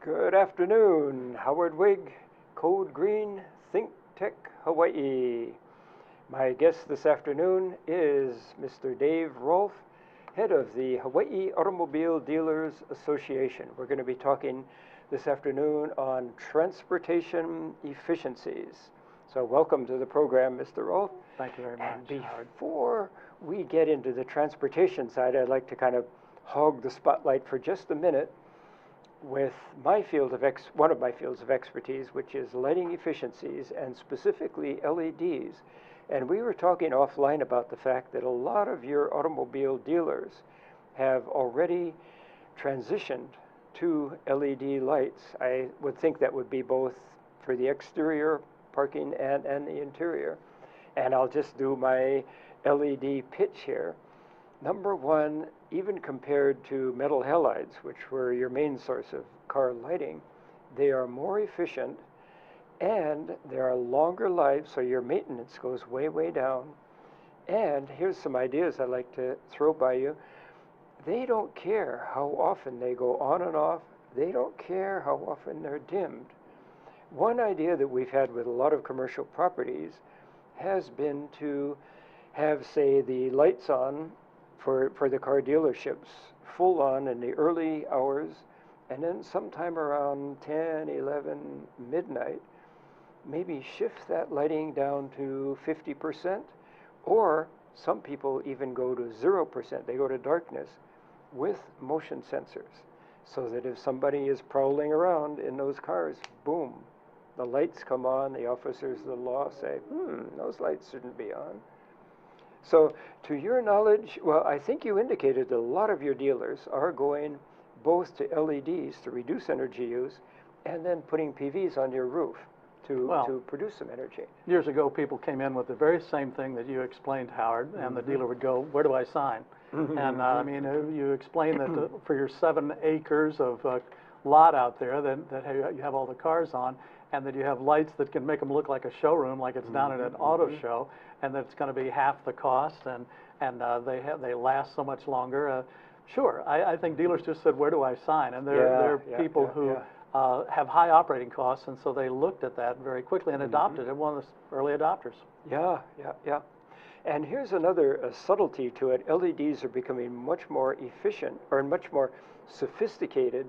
Good afternoon, Howard Wiig, Code Green, ThinkTech, Hawaii. My guest this afternoon is Mr. Dave Rolf, head of the Hawaii Automobile Dealers Association. We're going to be talking this afternoon on transportation efficiencies. So welcome to the program, Mr. Rolf. Thank you very much, Howard. Before we get into the transportation side, I'd like to kind of hog the spotlight for just a minute with one of my fields of expertise, which is lighting efficiencies and specifically LEDs. And we were talking offline about the fact that a lot of your automobile dealers have already transitioned to LED lights. I would think that would be both for the exterior parking and the interior. And I'll just do my LED pitch here. Number one, even compared to metal halides, which were your main source of car lighting, they are more efficient and they are longer lives, so your maintenance goes way, way down. And here's some ideas I'd like to throw by you. They don't care how often they go on and off. They don't care how often they're dimmed. One idea that we've had with a lot of commercial properties has been to have, say, the lights on for the car dealerships full on in the early hours, and then sometime around 10, 11, midnight, maybe shift that lighting down to 50%, or some people even go to 0%. They go to darkness with motion sensors, so that if somebody is prowling around in those cars, boom, the lights come on, the officers of the law say, those lights shouldn't be on. So to your knowledge, well, I think you indicated that a lot of your dealers are going both to LEDs to reduce energy use and then putting PVs on your roof to produce some energy. Years ago, people came in with the very same thing that you explained, Howard, and the dealer would go, where do I sign? And I mean, you explained that for your 7 acres of lot out there that you have all the cars on, and that you have lights that can make them look like a showroom, like it's down at an auto show, and that it's going to be half the cost, and they last so much longer. Sure, I think dealers just said, where do I sign? And they're people who have high operating costs, and so they looked at that very quickly and adopted it, one of the early adopters. Yeah. And here's another subtlety to it. LEDs are becoming much more efficient or much more sophisticated,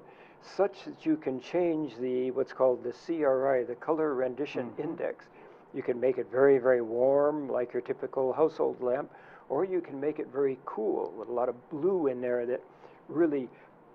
such that you can change what's called the CRI, the color rendition index. You can make it very, very warm, like your typical household lamp, or you can make it very cool with a lot of blue in there that really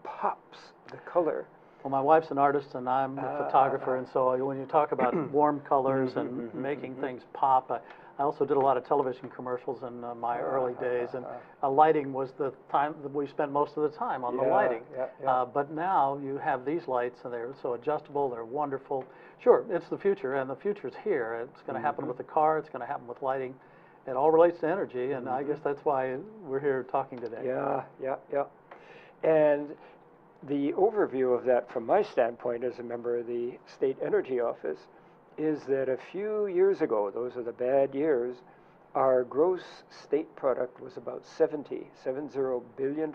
pops the color. Well, my wife's an artist and I'm a photographer, and so when you talk about warm colors and making things pop, I also did a lot of television commercials in my early days, and lighting was the time that we spent most of the time on the lighting. But now you have these lights, and they're so adjustable, they're wonderful. Sure, it's the future, and the future's here. It's going to happen with the car, it's going to happen with lighting. It all relates to energy, and I guess that's why we're here talking today. Yeah. And the overview of that from my standpoint as a member of the State Energy Office is that a few years ago, those are the bad years, our gross state product was about $70 billion,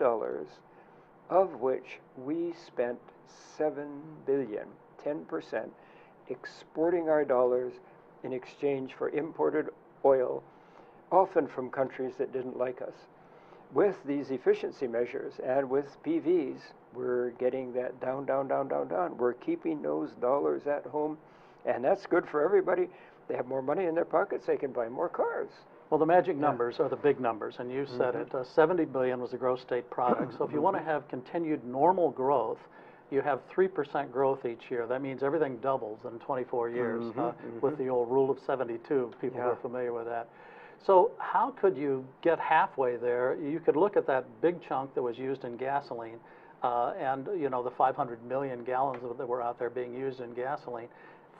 of which we spent $7 billion, 10%, exporting our dollars in exchange for imported oil, often from countries that didn't like us. With these efficiency measures and with PVs, we're getting that down. We're keeping those dollars at home, and that's good for everybody. They have more money in their pockets, they can buy more cars. Well, the magic numbers are the big numbers, and you said it. 70 billion was the gross state product. So if you want to have continued normal growth, you have 3% growth each year. That means everything doubles in 24 years with the old rule of 72. People are familiar with that. So how could you get halfway there? You could look at that big chunk that was used in gasoline, and the 500 million gallons that were out there being used in gasoline.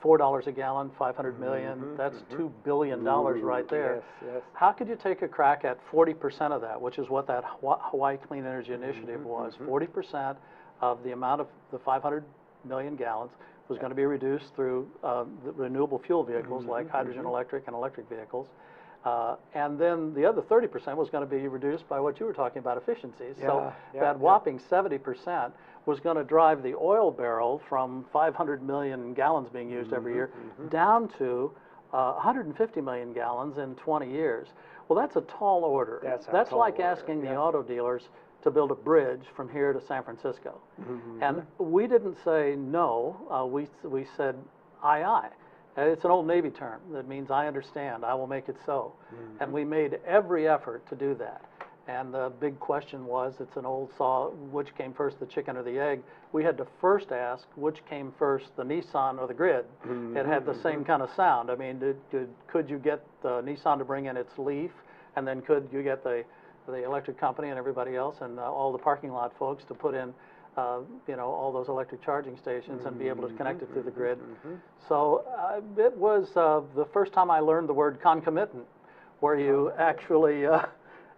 $4 a gallon, 500 million, that's $2 billion right there. Yes. How could you take a crack at 40% of that, which is what that Hawaii Clean Energy Initiative was? 40% of the amount of the 500 million gallons was going to be reduced through the renewable fuel vehicles like hydrogen electric and electric vehicles. And then the other 30% was going to be reduced by what you were talking about, efficiencies. So that whopping 70% was going to drive the oil barrel from 500 million gallons being used every year down to 150 million gallons in 20 years. Well, that's a tall order. That's like asking the auto dealers to build a bridge from here to San Francisco. And we didn't say no, we said aye, aye. It's an old Navy term that means I understand, I will make it so. And we made every effort to do that. And the big question was, it's an old saw, which came first, the chicken or the egg? We had to first ask, which came first, the Nissan or the grid? It had the same kind of sound. I mean, could you get the Nissan to bring in its Leaf, and then could you get the electric company and everybody else and all the parking lot folks to put in you know, all those electric charging stations and be able to connect it to the grid? So it was the first time I learned the word concomitant, where you actually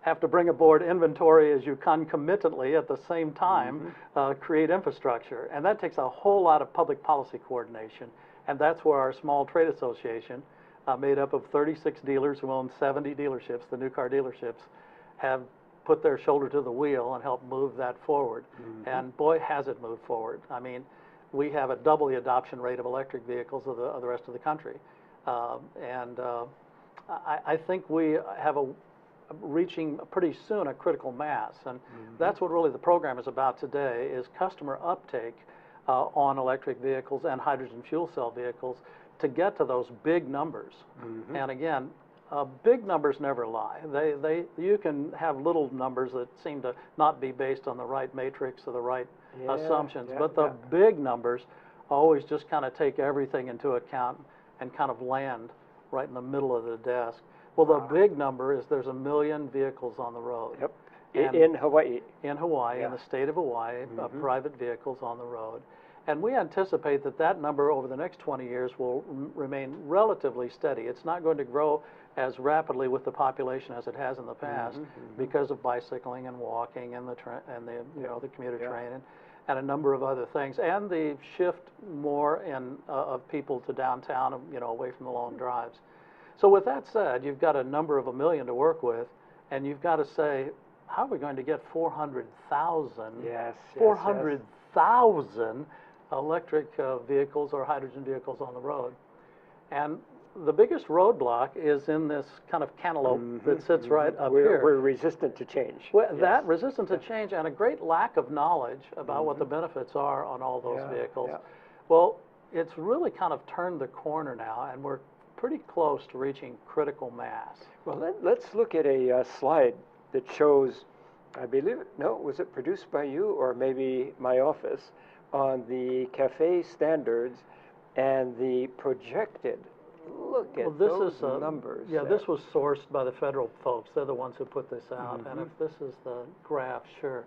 have to bring aboard inventory as you concomitantly at the same time create infrastructure. And that takes a whole lot of public policy coordination. And that's where our small trade association, made up of 36 dealers who own 70 dealerships, the new car dealerships, have put their shoulder to the wheel and helped move that forward. And boy, has it moved forward. I mean, we have a double the adoption rate of electric vehicles of the rest of the country. I think we have reaching pretty soon a critical mass. And that's what really the program is about today, is customer uptake on electric vehicles and hydrogen fuel cell vehicles to get to those big numbers. And again, big numbers never lie. You can have little numbers that seem to not be based on the right matrix or the right assumptions, but the big numbers always just kind of take everything into account and kind of land right in the middle of the desk. Well, the big number is there's 1 million vehicles on the road. In Hawaii. In Hawaii, in the state of Hawaii, private vehicles on the road. And we anticipate that that number over the next 20 years will remain relatively steady. It's not going to grow as rapidly with the population as it has in the past because of bicycling and walking and the commuter train and a number of other things, and the shift more of people to downtown, away from the long drives. So with that said, you've got a number of 1 million to work with, and you've got to say, how are we going to get 400,000 electric vehicles or hydrogen vehicles on the road? And the biggest roadblock is in this kind of cantaloupe that sits right up here. We're resistant to change. Well, that resistant to change and a great lack of knowledge about what the benefits are on all those vehicles. Well, it's really kind of turned the corner now, and we're pretty close to reaching critical mass. Well, let's look at a slide that shows, I believe, was it produced by you or maybe my office, on the CAFE standards and the projected. Look at those numbers. Yeah, this was sourced by the federal folks. They're the ones who put this out. And if this is the graph, sure.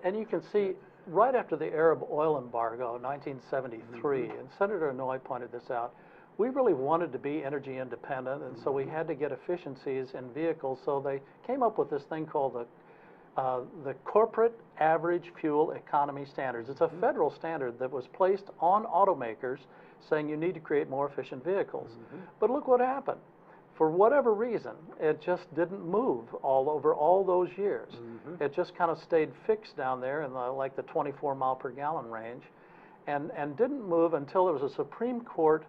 And you can see right after the Arab oil embargo, 1973, and Senator Inouye pointed this out, we really wanted to be energy independent, and so we had to get efficiencies in vehicles. So they came up with this thing called the Corporate Average Fuel Economy Standards. It's a federal standard that was placed on automakers saying you need to create more efficient vehicles. But look what happened. For whatever reason, it just didn't move all over all those years. It just kind of stayed fixed down there in like the 24 mile per gallon range, and didn't move until there was a Supreme Court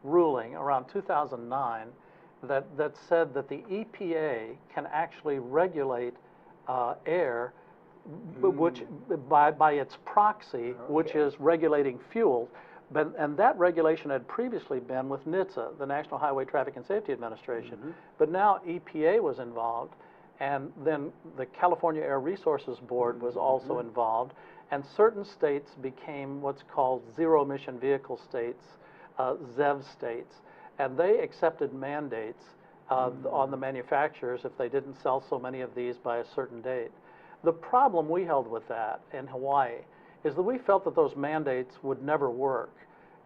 ruling around 2009 that said that the EPA can actually regulate air, which by its proxy, which is regulating fuel. And that regulation had previously been with NHTSA, the National Highway Traffic and Safety Administration. But now EPA was involved, and then the California Air Resources Board was also involved, and certain states became what's called zero-emission vehicle states, ZEV states, and they accepted mandates on the manufacturers if they didn't sell so many of these by a certain date. The problem we held with that in Hawaii is that we felt that those mandates would never work,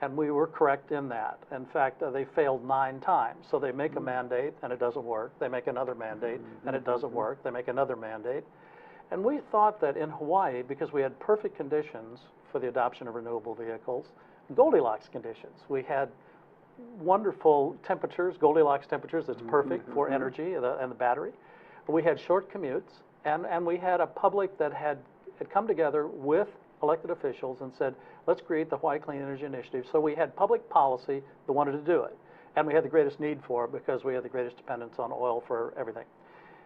and we were correct in that. In fact, they failed 9 times. So they make a mandate and it doesn't work. They make another mandate and it doesn't work. They make another mandate. And we thought that in Hawaii, because we had perfect conditions for the adoption of renewable vehicles, Goldilocks conditions. We had wonderful temperatures, Goldilocks temperatures. That's perfect for energy and the battery. We had short commutes, and we had a public that had come together with elected officials and said, let's create the Hawaii Clean Energy Initiative. So we had public policy that wanted to do it. And we had the greatest need for it because we had the greatest dependence on oil for everything.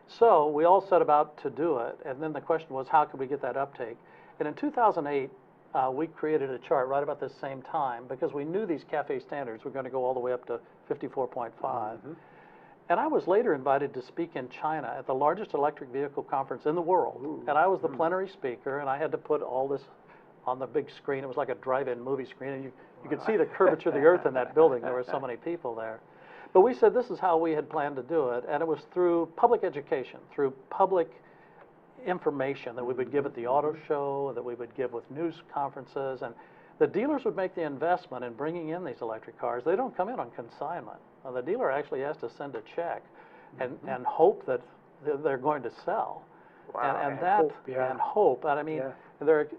So we all set about to do it. And then the question was, how could we get that uptake? And in 2008, we created a chart right about the same time because we knew these CAFE standards were going to go all the way up to 54.5. And I was later invited to speak in China at the largest electric vehicle conference in the world. And I was the plenary speaker, and I had to put all this on the big screen. It was like a drive-in movie screen, and you could see the curvature of the earth in that building. There were so many people there. But we said this is how we had planned to do it, and it was through public education, through public information that we would give at the auto show, that we would give with news conferences, and the dealers would make the investment in bringing in these electric cars. They don't come in on consignment. The dealer actually has to send a check and hope that they're going to sell. Wow. And hope. And I mean, there.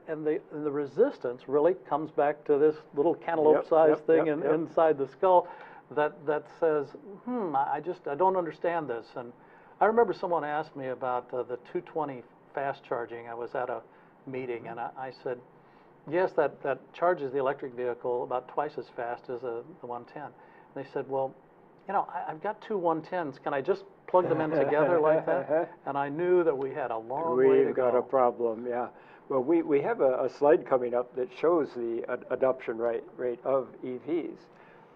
And the resistance really comes back to this little cantaloupe-sized thing inside the skull that says, I don't understand this. And I remember someone asked me about the 220 fast charging. I was at a meeting, and I said, yes, that charges the electric vehicle about twice as fast as the 110. And they said, well, you know, I've got two 110s. Can I just plug them in together like that? And I knew that we had a long way to go. We've got a problem, yeah. Well, we have a slide coming up that shows the adoption rate of EVs.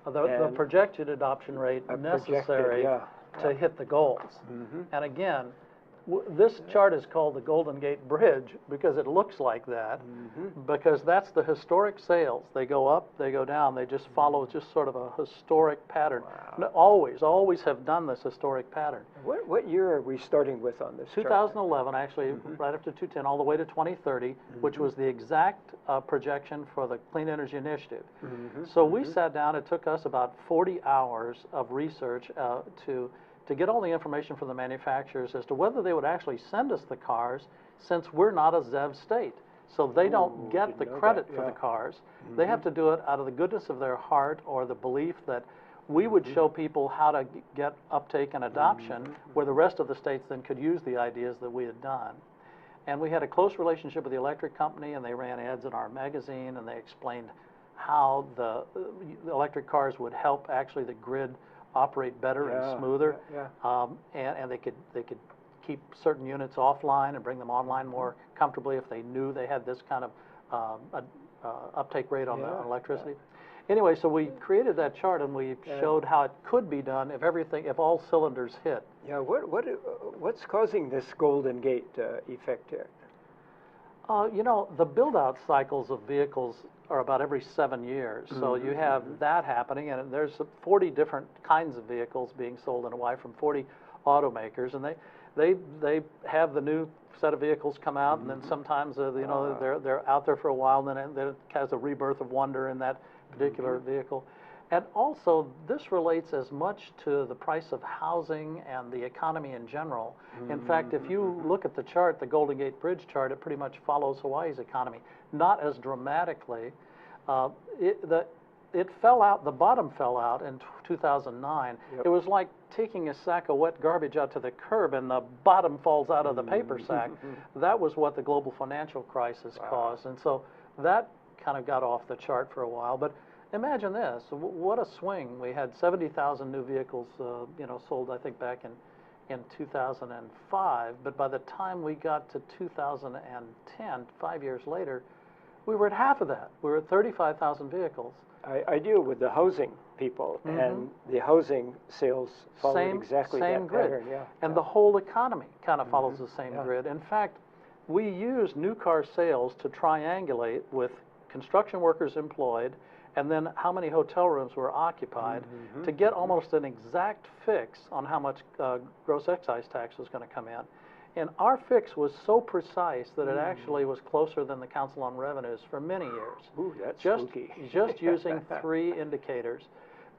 The projected adoption rate necessary to hit the goals. And again, this chart is called the Golden Gate Bridge because it looks like that, because that's the historic sales. They go up, they go down, they just follow just sort of a historic pattern. Wow. Always have done this historic pattern. What year are we starting with on this 2011, chart? Actually, right up to 210, all the way to 2030, which was the exact projection for the Clean Energy Initiative. So we sat down, it took us about 40 hours of research to get all the information from the manufacturers as to whether they would actually send us the cars, since we're not a ZEV state. So they don't get the credit for the cars. They have to do it out of the goodness of their heart or the belief that we would show people how to get uptake and adoption, where the rest of the states then could use the ideas that we had done. And we had a close relationship with the electric company, and they ran ads in our magazine, and they explained how the electric cars would help actually the grid operate better and smoother, and they could keep certain units offline and bring them online more comfortably if they knew they had this kind of uptake rate on the electricity. Anyway, so we created that chart, and we showed how it could be done if all cylinders hit. Yeah, what's causing this Golden Gate effect here? You know, the build-out cycles of vehicles are about every 7 years. So you have that happening, and there's 40 different kinds of vehicles being sold in Hawaii from 40 automakers, and they have the new set of vehicles come out, and then sometimes you know they're out there for a while, and then it has a rebirth of wonder in that particular vehicle. And also, this relates as much to the price of housing and the economy in general. In fact, if you look at the chart, the Golden Gate Bridge chart, it pretty much follows Hawaii's economy. Not as dramatically. It fell out, the bottom fell out in 2009. It was like taking a sack of wet garbage out to the curb and the bottom falls out of the paper sack. That was what the global financial crisis caused. And so that kind of got off the chart for a while. But imagine this, what a swing. We had 70,000 new vehicles you know, sold, I think, back in 2005, but by the time we got to 2010, 5 years later, we were at half of that. We were at 35,000 vehicles. I deal with the housing people, and the housing sales follow exactly that grid. pattern. And the whole economy kind of follows the same grid. In fact, we use new car sales to triangulate with construction workers employed, and then how many hotel rooms were occupied to get almost an exact fix on how much gross excise tax was going to come in. And our fix was so precise that it actually was closer than the Council on Revenues for many years. Ooh, that's spooky. Just using 3 indicators.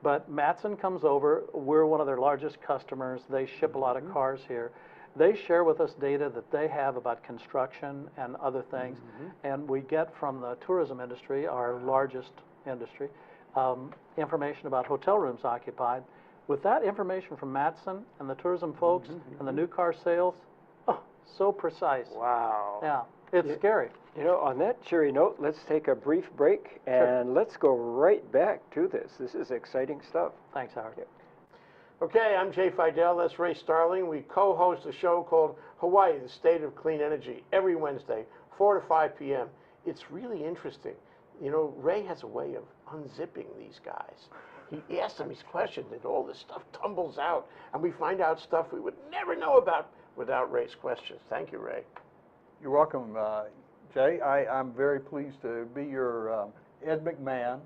But Matson comes over. We're one of their largest customers. They ship a lot of cars here. They share with us data that they have about construction and other things. And we get from the tourism industry, our largest industry, information about hotel rooms occupied. With that information from Matson and the tourism folks and the new car sales, oh, so precise. Wow. Yeah, it's scary. You know, on that cheery note, let's take a brief break and let's go right back to this. This is exciting stuff. Thanks, Howard. Yep. Okay, I'm Jay Fidel, that's Ray Starling. We co-host a show called Hawaii, the State of Clean Energy, every Wednesday, 4 to 5 p.m. It's really interesting. You know, Ray has a way of unzipping these guys. He asks them these questions and all this stuff tumbles out, and we find out stuff we would never know about without Ray's questions. Thank you, Ray. You're welcome, Jay. I'm very pleased to be your Ed McMahon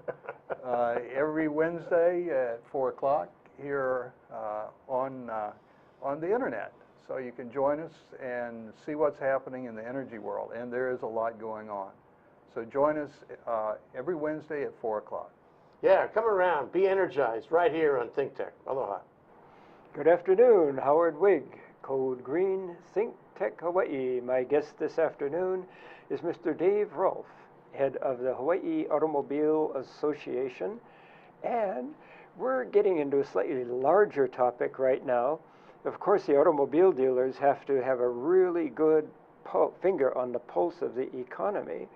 every Wednesday at 4 o'clock here on the internet. So you can join us and see what's happening in the energy world, and there is a lot going on. So join us every Wednesday at 4 o'clock. Yeah, come around, be energized right here on ThinkTech. Aloha. Good afternoon, Howard Wiig, Code Green, ThinkTech Hawaii. My guest this afternoon is Mr. Dave Rolf, head of the Hawaii Automobile Association, and we're getting into a slightly larger topic right now. Of course, the automobile dealers have to have a really good finger on the pulse of the economy.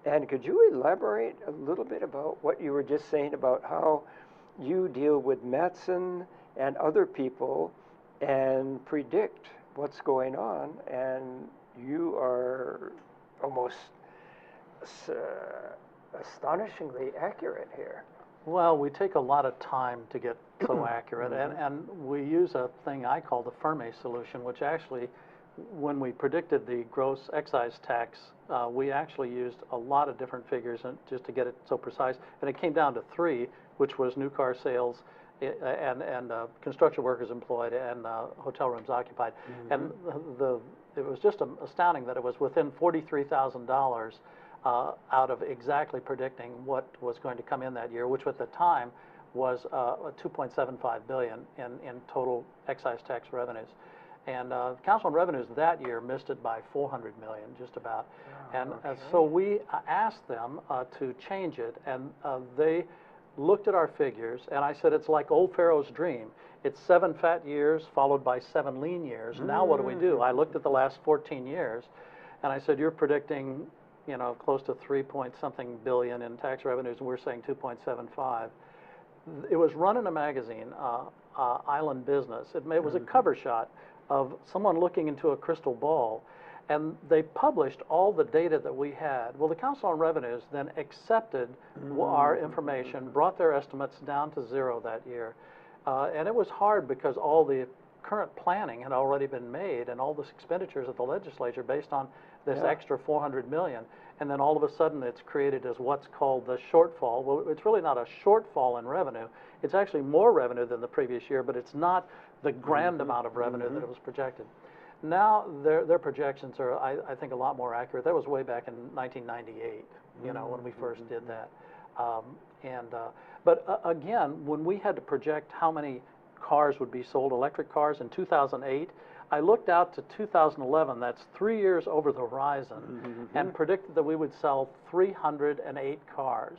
And could you elaborate a little bit about what you were just saying about how you deal with Matson and other people and predict what's going on, and you are almost astonishingly accurate here. Well, we take a lot of time to get so accurate, and we use a thing I call the Fermi solution, which actually, when we predicted the gross excise tax, we actually used a lot of different figures just to get it so precise, and it came down to 3, which was new car sales and construction workers employed and hotel rooms occupied. And it was just astounding that it was within $43,000 out of exactly predicting what was going to come in that year, which at the time was $2.75 billion in total excise tax revenues. And Council on Revenues that year missed it by $400 million, just about. And so we asked them to change it, and they looked at our figures, and I said, it's like old Pharaoh's dream. It's 7 fat years followed by 7 lean years. Now what do? I looked at the last 14 years, and I said, you're predicting, you know, close to 3-point-something billion in tax revenues, and we're saying 2.75. It was run in a magazine, Island Business. It was a cover shot of someone looking into a crystal ball, and they published all the data that we had. Well, the Council on Revenues then accepted our information, brought their estimates down to 0 that year, and it was hard because all the current planning had already been made and all this expenditures of the legislature based on this extra $400 million, and then all of a sudden it's created as what's called the shortfall. Well, it's really not a shortfall in revenue. It's actually more revenue than the previous year, but it's not the grand amount of revenue that it was projected. Now their projections are, I think, a lot more accurate. That was way back in 1998, you know, when we first did that. But again, when we had to project how many cars would be sold, electric cars, in 2008, I looked out to 2011, that's 3 years over the horizon, and predicted that we would sell 308 cars.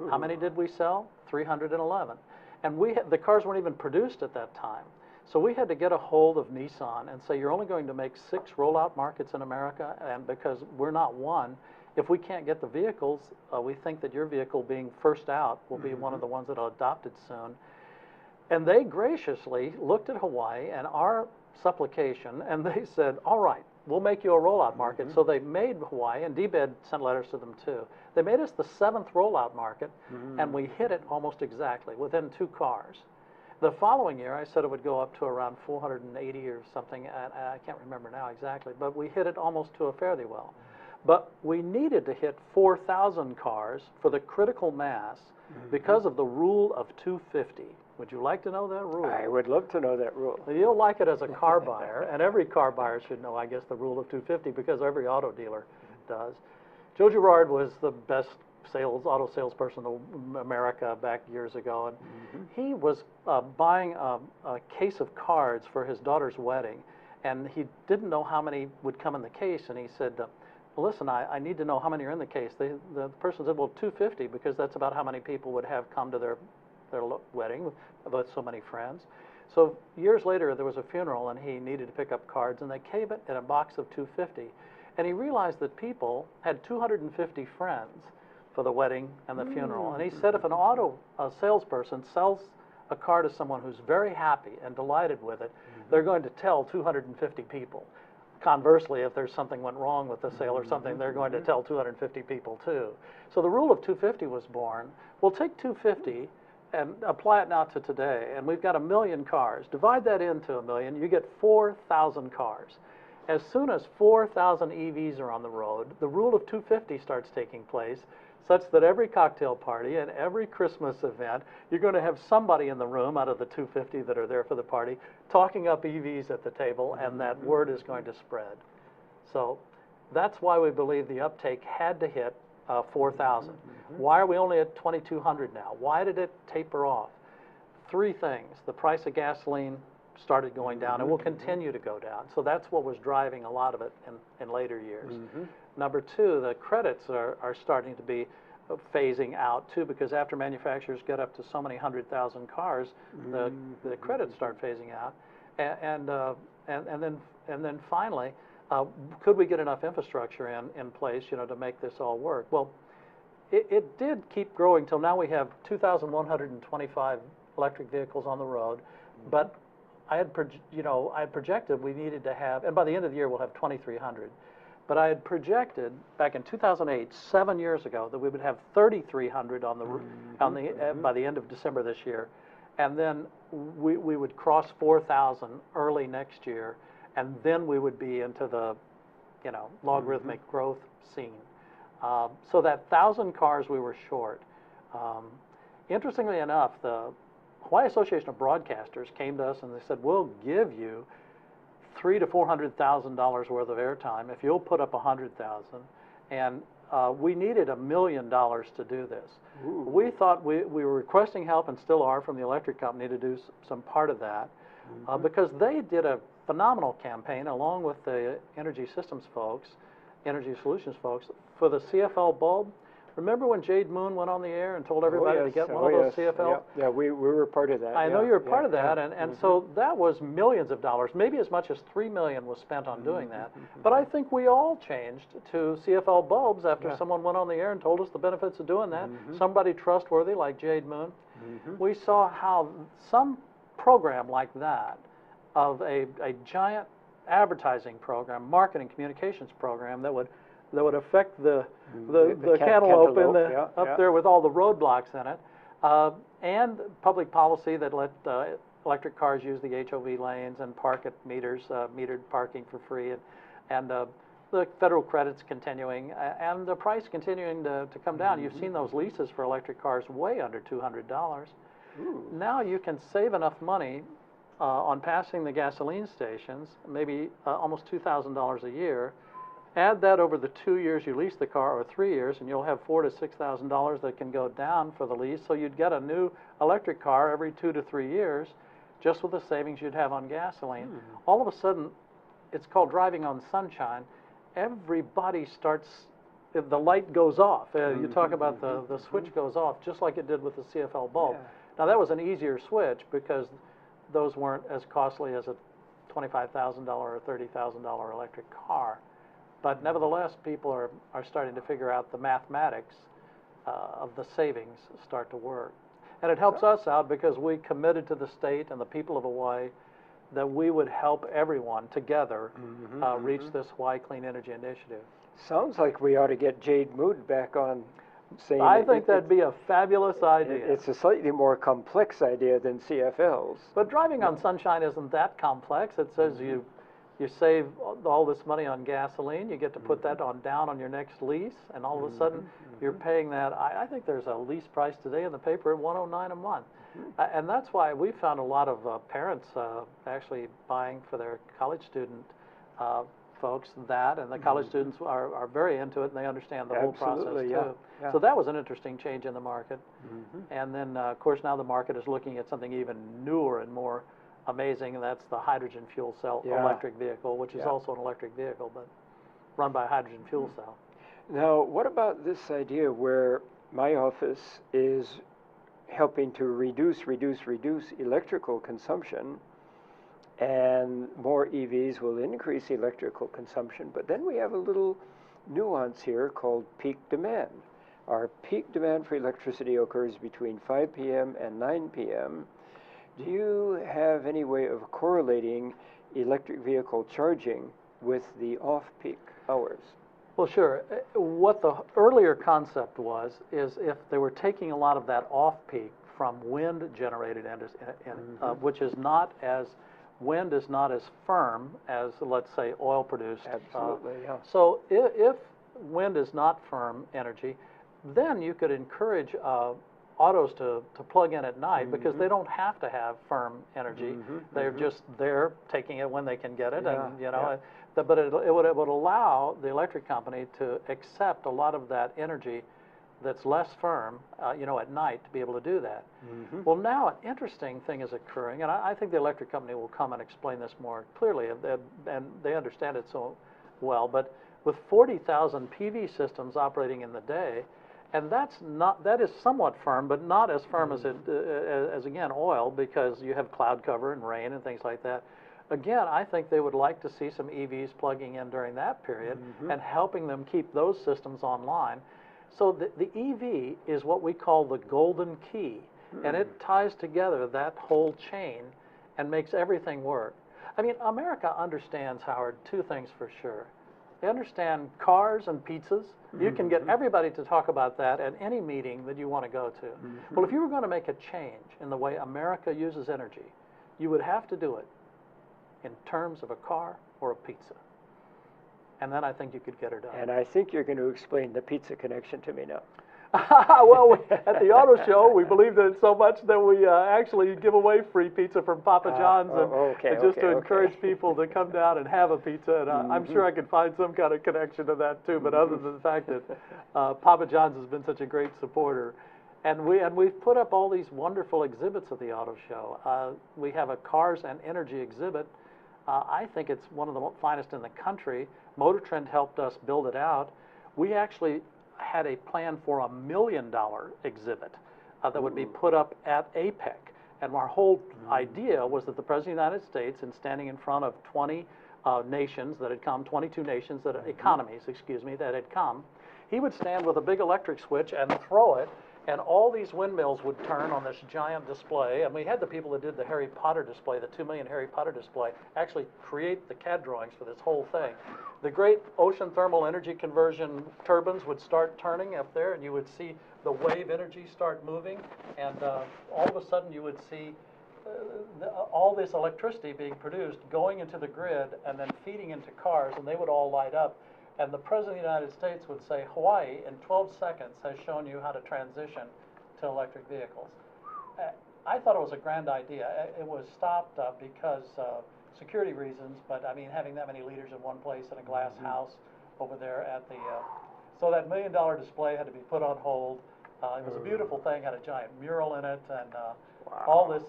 How many did we sell? 311. And the cars weren't even produced at that time. So we had to get a hold of Nissan and say, you're only going to make 6 rollout markets in America, and because we're not one, if we can't get the vehicles, we think that your vehicle being first out will be one of the ones that are adopted soon. And they graciously looked at Hawaii and our supplication, and they said, all right, we'll make you a rollout market. So they made Hawaii, and DBED sent letters to them too. They made us the 7th rollout market, and we hit it almost exactly, within 2 cars. The following year, I said it would go up to around 480 or something, and I can't remember now exactly, but we hit it almost to a fairly well. But we needed to hit 4,000 cars for the critical mass because of the rule of 250. Would you like to know that rule? I would love to know that rule. You'll like it as a car buyer, and every car buyer should know, I guess, the rule of 250 because every auto dealer does. Joe Girard was the best auto salesperson in America back years ago, and he was buying a case of cards for his daughter's wedding, and he didn't know how many would come in the case, and he said, well, listen, I need to know how many are in the case. The person said, well, 250, because that's about how many people would have come to their wedding, about so many friends. So years later, there was a funeral, and he needed to pick up cards, and they came in a box of 250. And he realized that people had 250 friends for the wedding and the funeral. And he said if a salesperson sells a car to someone who's very happy and delighted with it, they're going to tell 250 people. Conversely, if there's something went wrong with the sale or something, they're going to tell 250 people too. So the rule of 250 was born. We'll take 250 and apply it now to today, and we've got 1 million cars. Divide that into 1 million, you get 4,000 cars. As soon as 4,000 EVs are on the road, the rule of 250 starts taking place, such that every cocktail party and every Christmas event, you're going to have somebody in the room out of the 250 that are there for the party talking up EVs at the table, and that word is going to spread. So that's why we believe the uptake had to hit 4,000. Why are we only at 2,200 now? Why did it taper off? 3 things. The price of gasoline started going down and will continue to go down. So that's what was driving a lot of it in later years. Number 2, the credits are starting to be phasing out too, because after manufacturers get up to so many 100,000 cars, the credits start phasing out. And then finally, could we get enough infrastructure in place, to make this all work? Well, it did keep growing till now. We have 2,125 electric vehicles on the road, but I had projected we needed to have, and by the end of the year we'll have 2,300. But I had projected back in 2008, 7 years ago, that we would have 3,300 by the end of December this year, and then we would cross 4,000 early next year, and then we would be into the, logarithmic growth scene. So that 1,000 cars we were short. Interestingly enough, the Hawaii Association of Broadcasters came to us and they said, we'll give you $300,000 to $400,000 worth of airtime if you'll put up 100,000. And we needed $1 million to do this. Ooh. We thought we were requesting help, and still are, from the electric company to do some part of that, because they did a phenomenal campaign along with the energy systems folks, energy solutions folks, for the CFL bulb. Remember when Jade Moon went on the air and told everybody to get one of those CFL? Yeah, we were part of that. I know you were part of that, and so that was millions of dollars, maybe as much as $3 million was spent on doing that. But I think we all changed to CFL bulbs after someone went on the air and told us the benefits of doing that. Somebody trustworthy like Jade Moon. We saw how some program like that, of a giant advertising program, marketing communications program that would affect the cantaloupe up there with all the roadblocks in it, and public policy that let electric cars use the HOV lanes and park at meters, metered parking for free, and the federal credits continuing, and the price continuing to come down. You've seen those leases for electric cars way under $200. Now you can save enough money on passing the gasoline stations, maybe almost $2,000 a year. Add that over the 2 years you lease the car, or 3 years, and you'll have $4,000 to $6,000 that can go down for the lease. So you'd get a new electric car every 2 to 3 years, just with the savings you'd have on gasoline. All of a sudden, it's called driving on sunshine. Everybody starts, the light goes off. You talk about the switch goes off, just like it did with the CFL bulb. Now that was an easier switch because those weren't as costly as a $25,000 or $30,000 electric car. But nevertheless, people are starting to figure out the mathematics of the savings start to work. And it helps us out because we committed to the state and the people of Hawaii that we would help everyone together reach this Hawaii Clean Energy Initiative. Sounds like we ought to get Jade Moon back on. I think that'd be a fabulous idea. It's a slightly more complex idea than CFLs. But driving on sunshine isn't that complex. It says you save all this money on gasoline, you get to put that down on your next lease, and all of a sudden you're paying that. I think there's a lease price today in the paper at $109 a month. And that's why we found a lot of parents actually buying for their college student folks that, and the college students are very into it, and they understand the whole process too. So that was an interesting change in the market. And then, of course, now the market is looking at something even newer and more amazing, and that's the hydrogen fuel cell electric vehicle, which is also an electric vehicle. But run by a hydrogen fuel cell. Now, what about this idea where my office is helping to reduce electrical consumption, and more EVs will increase electrical consumption, but then we have a little nuance here called peak demand. Our peak demand for electricity occurs between 5 p.m. and 9 p.m. Do you have any way of correlating electric vehicle charging with the off-peak hours? Well, sure. What the earlier concept was is if they were taking a lot of that off-peak from wind-generated which is not as wind is not as firm as, let's say, oil-produced. Absolutely, yeah. So if wind is not firm energy, then you could encourage autos to plug in at night because they don't have to have firm energy. They're just there taking it when they can get it, and you know. But it would allow the electric company to accept a lot of that energy that's less firm, you know, at night to be able to do that. Well, now an interesting thing is occurring, and I think the electric company will come and explain this more clearly, and they understand it so well. But with 40,000 PV systems operating in the day, and that is somewhat firm, but not as firm as as again oil, because you have cloud cover and rain and things like that. Again, I think they would like to see some EVs plugging in during that period and helping them keep those systems online. So the EV is what we call the golden key, and it ties together that whole chain and makes everything work. I mean, America understands, Howard, two things for sure. They understand cars and pizzas. You can get everybody to talk about that at any meeting that you want to go to. Well, if you were going to make a change in the way America uses energy, you would have to do it in terms of a car or a pizza. And then I think you could get her done. And I think you're going to explain the pizza connection to me now. Well, at the auto show, we believe in it so much that we actually give away free pizza from Papa John's, to encourage people to come down and have a pizza. And I'm sure I could find some kind of connection to that too. But other than the fact that Papa John's has been such a great supporter, and we've put up all these wonderful exhibits at the auto show. We have a cars and energy exhibit. I think it's one of the finest in the country. Motor Trend helped us build it out. We actually had a plan for $1 million exhibit that would be put up at APEC. And our whole idea was that the President of the United States, in standing in front of 20 nations that had come, 22 nations, economies, excuse me, that had come, he would stand with a big electric switch and throw it, and all these windmills would turn on this giant display. And we had the people that did the Harry Potter display, the 2 million Harry Potter display, actually create the CAD drawings for this whole thing. The great ocean thermal energy conversion turbines would start turning up there, and you would see the wave energy start moving, and all of a sudden you would see all this electricity being produced going into the grid and then feeding into cars, and they would all light up. And the President of the United States would say, Hawaii, in 12 seconds, has shown you how to transition to electric vehicles. I thought it was a grand idea. It was stopped because security reasons, but I mean, having that many leaders in one place in a glass house over there at the, so that $1 million display had to be put on hold. It was a beautiful thing, had a giant mural in it, and all this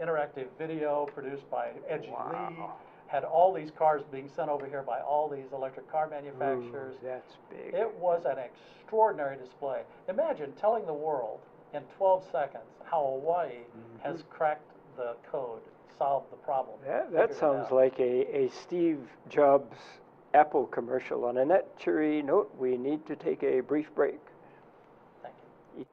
interactive video produced by Edgy Lee. Had all these cars being sent over here by all these electric car manufacturers. That's big. It was an extraordinary display. Imagine telling the world in 12 seconds how Hawaii has cracked the code, solved the problem. That sounds like a Steve Jobs Apple commercial. On a net cheery note, we need to take a brief break. Thank you.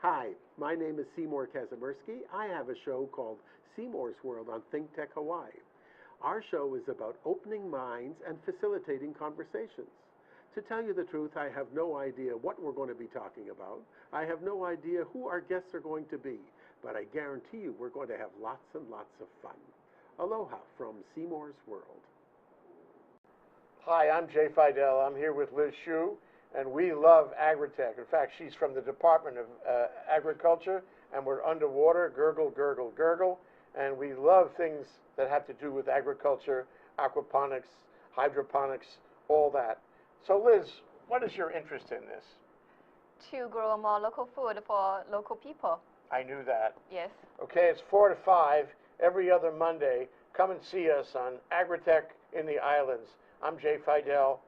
Hi, my name is Seymour Kazimirski. I have a show called Seymour's World on ThinkTech Hawaii. Our show is about opening minds and facilitating conversations. To tell you the truth, I have no idea what we're going to be talking about. I have no idea who our guests are going to be, but I guarantee you we're going to have lots and lots of fun. Aloha from Seymour's World. Hi, I'm Jay Fidel. I'm here with Liz Shue, and we love agritech. In fact, she's from the Department of Agriculture, and we're underwater, gurgle, gurgle, gurgle, and we love things that have to do with agriculture, aquaponics, hydroponics, all that. So Liz, what is your interest in this? To grow more local food for local people. I knew that. Yes. Okay, it's 4 to 5 every other Monday. Come and see us on Agritech in the Islands. I'm Jay Fidel.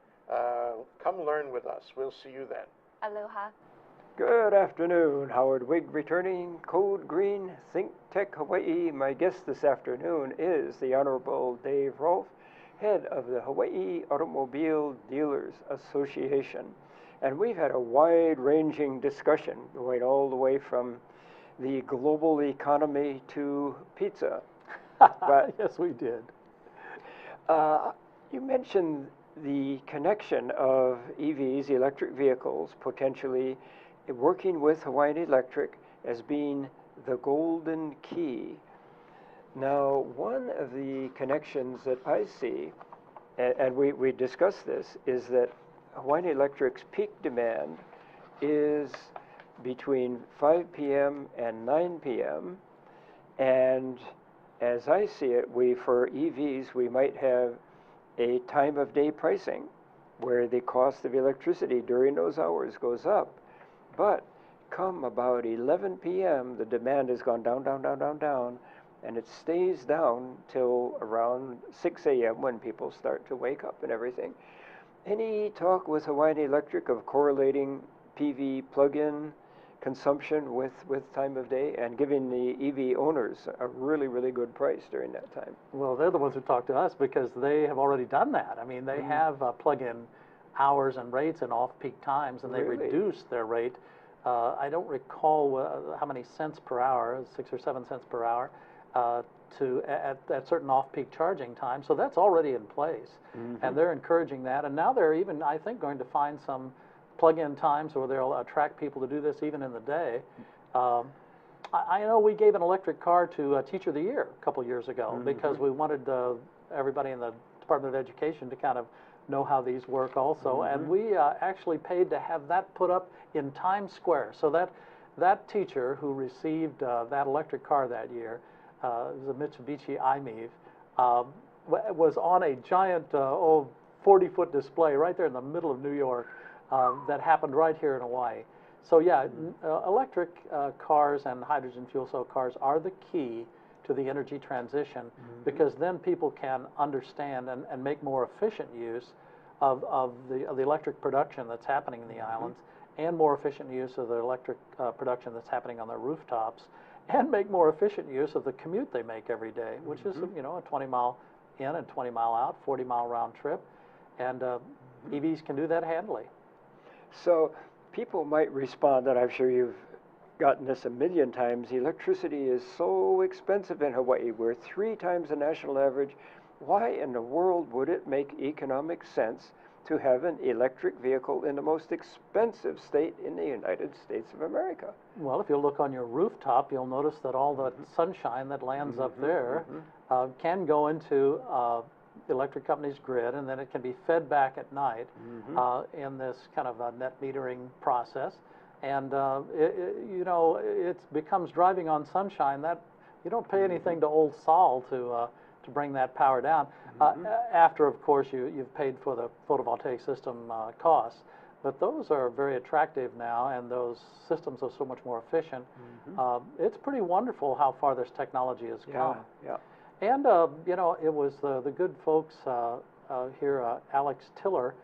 Come learn with us. We'll see you then. Aloha. Good afternoon. Howard Wiig returning. Code Green, ThinkTech Hawaii. My guest this afternoon is the Honorable Dave Rolf, head of the Hawaii Automobile Dealers Association. And we've had a wide-ranging discussion going all the way from the global economy to pizza. But yes, we did. You mentioned the connection of EVs, electric vehicles, potentially working with Hawaiian Electric as being the golden key. Now, one of the connections that I see, and we discussed this, is that Hawaiian Electric's peak demand is between 5 p.m. and 9 p.m. And as I see it, for EVs, we might have a time of day pricing where the cost of electricity during those hours goes up. But come about 11 p.m., the demand has gone down, down, down, down, down, and it stays down till around 6 a.m. when people start to wake up and everything. Any talk with Hawaiian Electric of correlating PV plug-in consumption with time of day and giving the EV owners a really, really good price during that time? Well, they're the ones who talk to us because they have already done that. I mean, they have plug-in hours and rates and off-peak times, and they reduced their rate. I don't recall how many cents per hour, 6 or 7 cents per hour, at certain off-peak charging times. So that's already in place, and they're encouraging that. And now they're even, I think, going to find some plug-in times where they'll attract people to do this even in the day. I know we gave an electric car to Teacher of the Year a couple years ago because we wanted everybody in the Department of Education to kind of know how these work also. And we actually paid to have that put up in Times Square. So that teacher who received that electric car that year, it was a Mitsubishi i-MiEV, was on a giant 40-foot display right there in the middle of New York that happened right here in Hawaii. So yeah, electric cars and hydrogen fuel cell cars are the key to the energy transition because then people can understand and make more efficient use of the electric production that's happening in the islands and more efficient use of the electric production that's happening on their rooftops and make more efficient use of the commute they make every day, which is, you know, a 20-mile in and 20-mile out, 40-mile round trip. And EVs can do that handily. So people might respond, and I'm sure you've gotten this a million times, electricity is so expensive in Hawaii. We're 3 times the national average. Why in the world would it make economic sense to have an electric vehicle in the most expensive state in the United States of America? Well, if you look on your rooftop, you'll notice that all the sunshine that lands up there can go into the electric company's grid, and then it can be fed back at night in this kind of a net metering process. And you know, it becomes driving on sunshine. That you don't pay anything to Old Sol to bring that power down. After, of course, you've paid for the photovoltaic system costs. But those are very attractive now, and those systems are so much more efficient. It's pretty wonderful how far this technology has come. And, you know, it was the good folks here, Alex Tiller,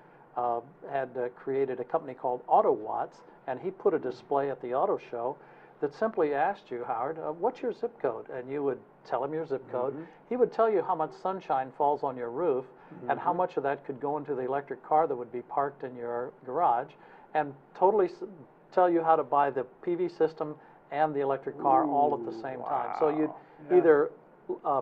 had created a company called AutoWatts, and he put a display at the auto show that simply asked you, Howard, what's your zip code? And you would tell him your zip code. He would tell you how much sunshine falls on your roof and how much of that could go into the electric car that would be parked in your garage, and totally tell you how to buy the PV system and the electric car all at the same time. So you'd either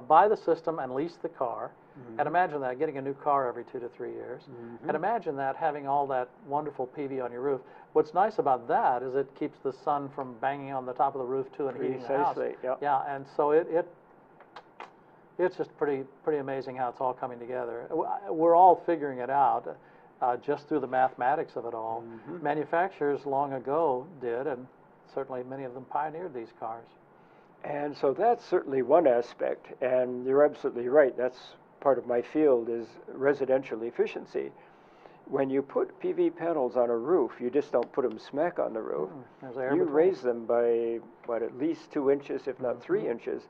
buy the system and lease the car, and imagine that, getting a new car every 2 to 3 years, and imagine that, having all that wonderful PV on your roof. What's nice about that is it keeps the sun from banging on the top of the roof too and heating the house. Yeah, and so it's just pretty amazing how it's all coming together. We're all figuring it out just through the mathematics of it all. Manufacturers long ago did, and certainly many of them pioneered these cars. And so that's certainly one aspect, and you're absolutely right. That's part of my field, is residential efficiency. When you put PV panels on a roof, you just don't put them smack on the roof. You raise them by, what, at least 2 inches, if not 3 inches.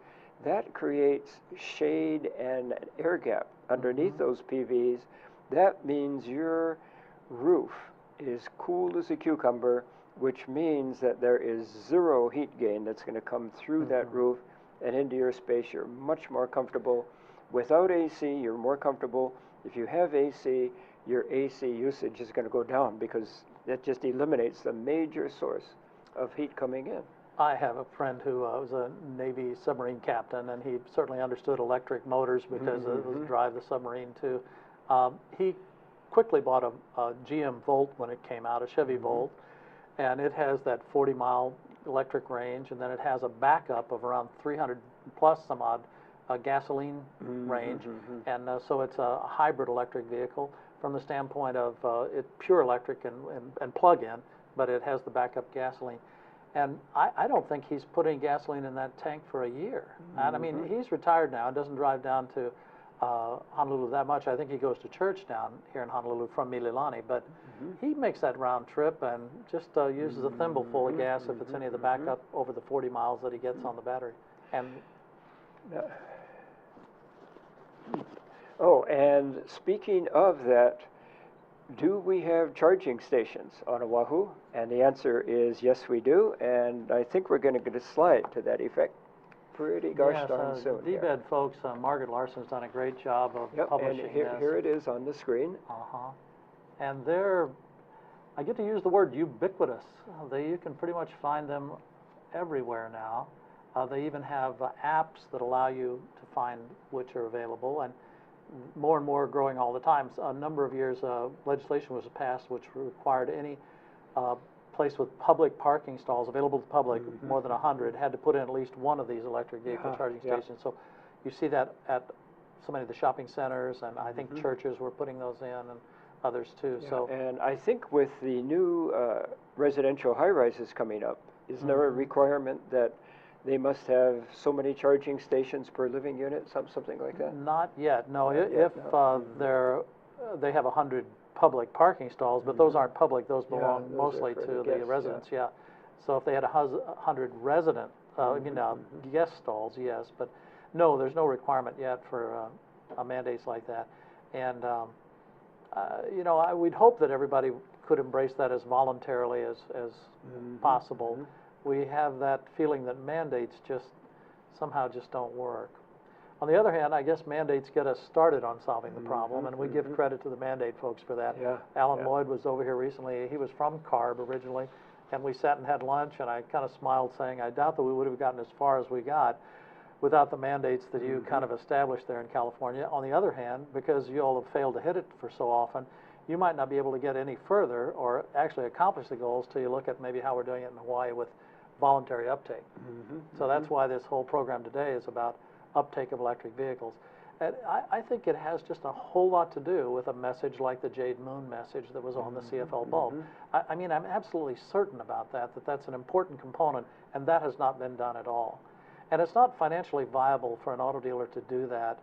That creates shade and an air gap underneath those PVs. That means you're roof is cool as a cucumber, which means that there is zero heat gain that's going to come through that roof and into your space. You're much more comfortable. Without AC, you're more comfortable. If you have AC, your AC usage is going to go down because that just eliminates the major source of heat coming in. I have a friend who was a Navy submarine captain, and he certainly understood electric motors because it was drive the submarine too. He quickly bought a GM Volt when it came out, a Chevy Volt, and it has that 40-mile electric range, and then it has a backup of around 300 plus some odd gasoline range, and so it's a hybrid electric vehicle from the standpoint of it's pure electric and plug-in, but it has the backup gasoline. And I don't think he's putting gasoline in that tank for a year. And I mean, he's retired now and doesn't drive down to Honolulu that much. I think he goes to church down here in Honolulu from Mililani, but he makes that round trip and just uses a thimbleful of gas if it's any of the backup over the 40 miles that he gets on the battery. And oh, and speaking of that, do we have charging stations on Oahu? And the answer is yes, we do. And I think we're going to get a slide to that effect pretty gosh darn soon. The DBED folks, Margaret Larson's done a great job of publishing and here it is on the screen. And they're, I get to use the word ubiquitous. You can pretty much find them everywhere now. They even have apps that allow you to find which are available, and more and more growing all the time. So a number of years, legislation was passed which required any place with public parking stalls available to the public, more than 100, had to put in at least one of these electric vehicle charging stations. So you see that at so many of the shopping centers, and I think churches were putting those in, and others too. So, and I think with the new residential high-rises coming up, isn't there a requirement that they must have so many charging stations per living unit, something like that? Not yet, no. If they have 100 public parking stalls, but those aren't public, those belong mostly to the residents, So if they had 100 resident, guest stalls, yes, but no, there's no requirement yet for mandates like that. And, we'd hope that everybody could embrace that as voluntarily as possible. We have that feeling that mandates somehow don't work. On the other hand, I guess mandates get us started on solving the problem, and we give credit to the mandate folks for that. Alan Lloyd was over here recently. He was from CARB originally, and we sat and had lunch, and I kind of smiled saying, I doubt that we would have gotten as far as we got without the mandates that you kind of established there in California. On the other hand, because you all have failed to hit it for so often, you might not be able to get any further or actually accomplish the goals till you look at maybe how we're doing it in Hawaii with voluntary uptake. So that's why this whole program today is about uptake of electric vehicles. And I think it has just a whole lot to do with a message like the Jade Moon message that was on the CFL bulb. I mean, I'm absolutely certain about that's an important component, and that has not been done at all. And it's not financially viable for an auto dealer to do that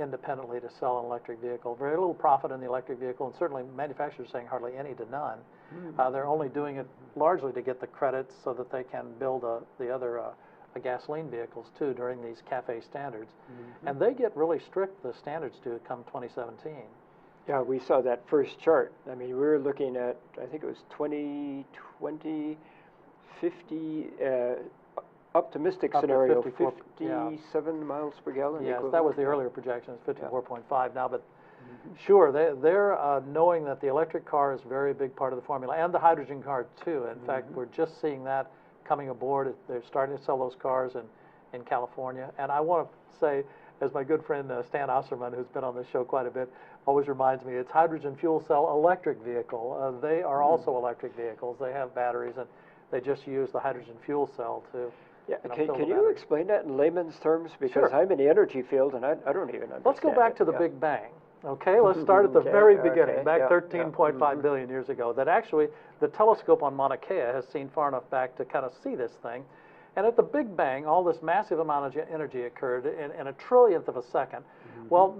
independently to sell an electric vehicle. Very little profit in the electric vehicle, and certainly manufacturers saying hardly any to none. They're only doing it largely to get the credits so that they can build the other gasoline vehicles too during these CAFE standards. And they get really strict, the standards do, come 2017. Yeah, we saw that first chart. I mean, we were looking at, I think it was 2020, 50, optimistic scenario, 57 miles per gallon. Yes, that was the earlier projection, it's 54.5 now, but sure, they're knowing that the electric car is a very big part of the formula, and the hydrogen car too. In fact, we're just seeing that coming aboard. They're starting to sell those cars in California. And I want to say, as my good friend Stan Osserman, who's been on this show quite a bit, always reminds me, it's hydrogen fuel cell electric vehicle. They are also electric vehicles. They have batteries, and they just use the hydrogen fuel cell to can you explain that in layman's terms? Because I'm in the energy field, and I don't even understand. Let's go back to the Big Bang. Okay, let's start at the very beginning, back 13.5 billion years ago, that actually the telescope on Mauna Kea has seen far enough back to kind of see this thing. And at the Big Bang, all this massive amount of energy occurred in a trillionth of a second. Well,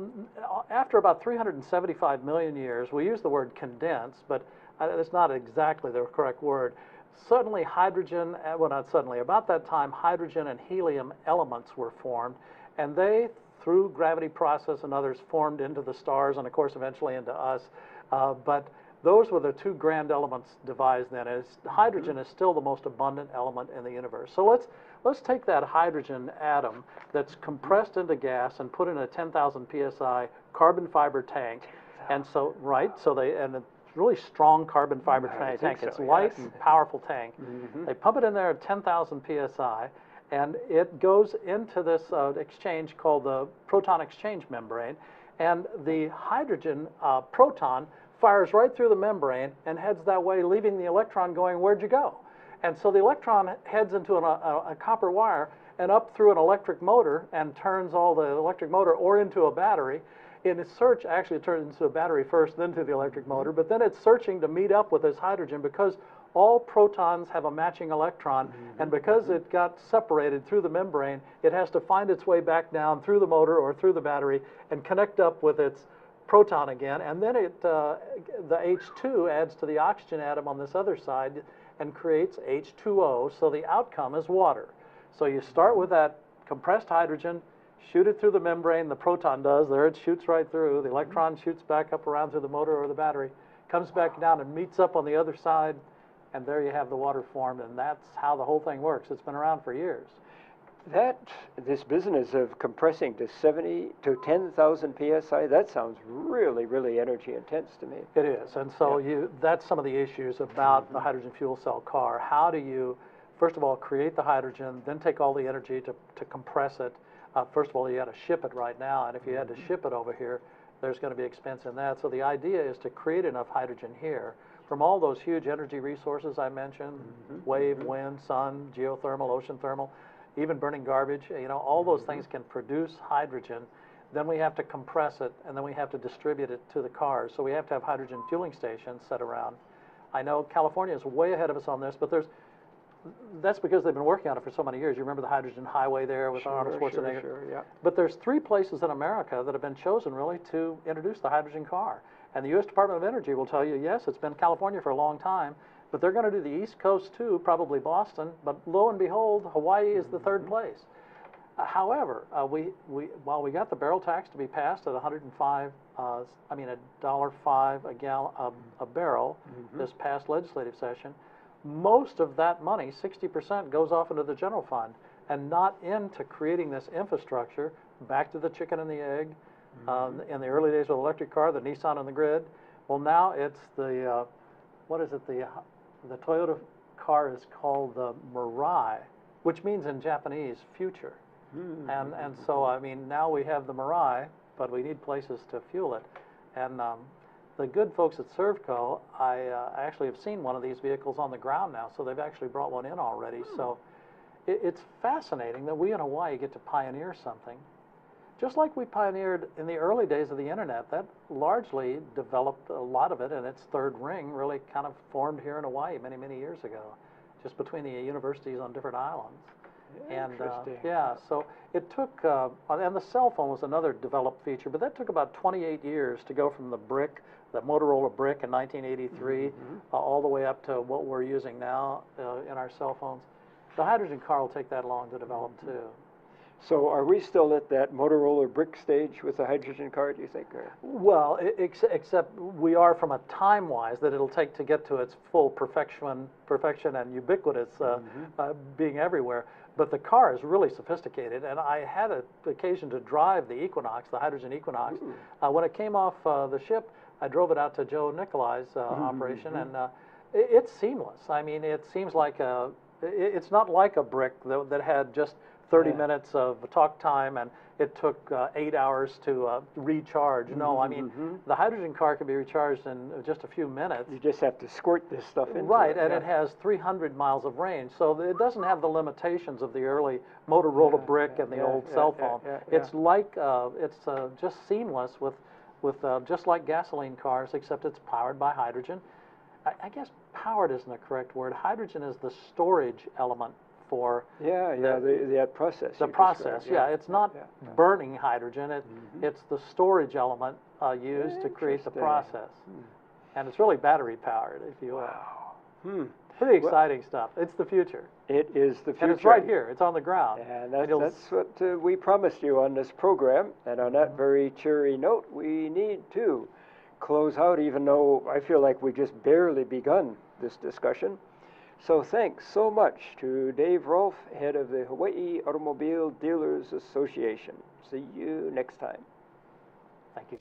after about 375 million years, we use the word condense, but it's not exactly the correct word. Suddenly hydrogen, well not suddenly, about that time hydrogen and helium elements were formed, and they, through gravity process and others, formed into the stars and of course eventually into us. But Those were the two grand elements devised then. Hydrogen is still the most abundant element in the universe. So let's take that hydrogen atom that's compressed into gas and put in a 10,000 psi carbon fiber tank. And so, and a really strong carbon fiber tank. It's light and powerful tank. They pump it in there at 10,000 psi, and it goes into this exchange called the proton exchange membrane. And the hydrogen proton fires right through the membrane and heads that way, leaving the electron going, where'd you go? And so the electron heads into a copper wire and up through an electric motor and turns all the electric motor or into a battery. In its search, actually it turns into a battery first, then to the electric motor, but then it's searching to meet up with this hydrogen because all protons have a matching electron, and because it got separated through the membrane, it has to find its way back down through the motor or through the battery and connect up with its proton again, and then the H2 adds to the oxygen atom on this other side and creates H2O, so the outcome is water. So you start with that compressed hydrogen, shoot it through the membrane, the proton does, there it shoots right through, the electron shoots back up around through the motor or the battery, comes back down and meets up on the other side, and there you have the water formed, and that's how the whole thing works. It's been around for years. This business of compressing to 70 to 10,000 psi, that sounds really, really energy intense to me. It is, and so that's some of the issues about the hydrogen fuel cell car. How do you, first of all, create the hydrogen, then take all the energy to compress it? First of all, you got to ship it right now, and if you had to ship it over here, there's going to be expense in that. So the idea is to create enough hydrogen here from all those huge energy resources I mentioned, wave, wind, sun, geothermal, ocean thermal, even burning garbage, all those things can produce hydrogen. Then we have to compress it, and then we have to distribute it to the cars. So we have to have hydrogen fueling stations set around. I know California is way ahead of us on this, but that's because they've been working on it for so many years. You remember the hydrogen highway there with Arnold Schwarzenegger? Sure, yeah. But there's 3 places in America that have been chosen really to introduce the hydrogen car. And the U.S. Department of Energy will tell you, yes, it's been California for a long time, but they're going to do the East Coast too, probably Boston, but lo and behold, Hawaii is the 3rd place. However, while we got the barrel tax to be passed at $1.05 a barrel this past legislative session, most of that money, 60%, goes off into the general fund and not into creating this infrastructure, back to the chicken and the egg. In the early days of the electric car, the Nissan on the grid. Well, now it's the, the Toyota car is called the Mirai, which means in Japanese, future. And so, I mean, now we have the Mirai, but we need places to fuel it. And the good folks at Servco, I actually have seen one of these vehicles on the ground now, so they've actually brought one in already. So it's fascinating that we in Hawaii get to pioneer something. Just like we pioneered in the early days of the internet, that largely developed, a lot of it, and its 3rd ring really kind of formed here in Hawaii many, many years ago, just between the universities on different islands. Interesting. So it took, and the cell phone was another developed feature, but that took about 28 years to go from the brick, the Motorola brick in 1983, all the way up to what we're using now in our cell phones. The hydrogen car will take that long to develop too. So are we still at that Motorola brick stage with the hydrogen car, do you think? Or? Well, except we are from a time-wise that it'll take to get to its full perfection and ubiquitous being everywhere. But the car is really sophisticated, and I had an occasion to drive the Equinox, the hydrogen Equinox. When it came off the ship, I drove it out to Joe Nicolai's operation, and it's seamless. I mean, it seems like it's not like a brick that had just 30 minutes of talk time and it took 8 hours to recharge. No, I mean, the hydrogen car can be recharged in just a few minutes. You just have to squirt this stuff into Right, it. and it has 300 miles of range, so it doesn't have the limitations of the early Motorola brick and the old cell phone. It's like, it's just seamless with just like gasoline cars, except it's powered by hydrogen. I guess powered isn't the correct word. Hydrogen is the storage element for the process. The process, it's not burning hydrogen. It's the storage element used to create the process, and it's really battery powered, if you will. Pretty exciting stuff. It's the future. It is the future. And it's right here. It's on the ground. And that's what we promised you on this program. And on that very cheery note, we need to close out, even though I feel like we just barely begun this discussion. So thanks so much to Dave Rolf, head of the Hawaii Automobile Dealers Association. See you next time. Thank you.